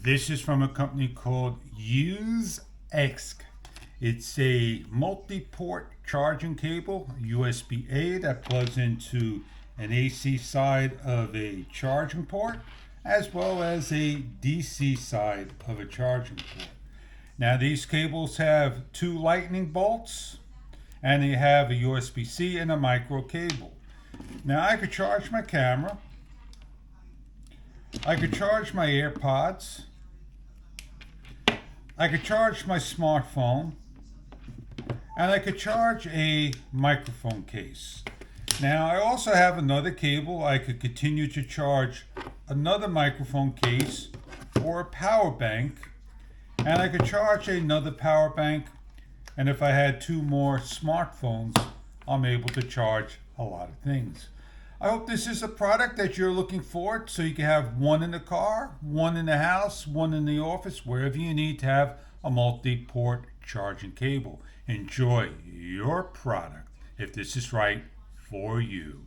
This is from a company called UseX. It's a multi-port charging cable, USB-A, that plugs into an AC side of a charging port, as well as a DC side of a charging port. Now these cables have two lightning bolts, and they have a USB-C and a micro cable. Now I could charge my camera, I could charge my AirPods, I could charge my smartphone, and I could charge a microphone case. Now I also have another cable. I could continue to charge another microphone case or a power bank, and I could charge another power bank, and if I had two more smartphones, I'm able to charge a lot of things. I hope this is a product that you're looking for, so you can have one in the car, one in the house, one in the office, wherever you need to have a multi-port charging cable. Enjoy your product if this is right for you.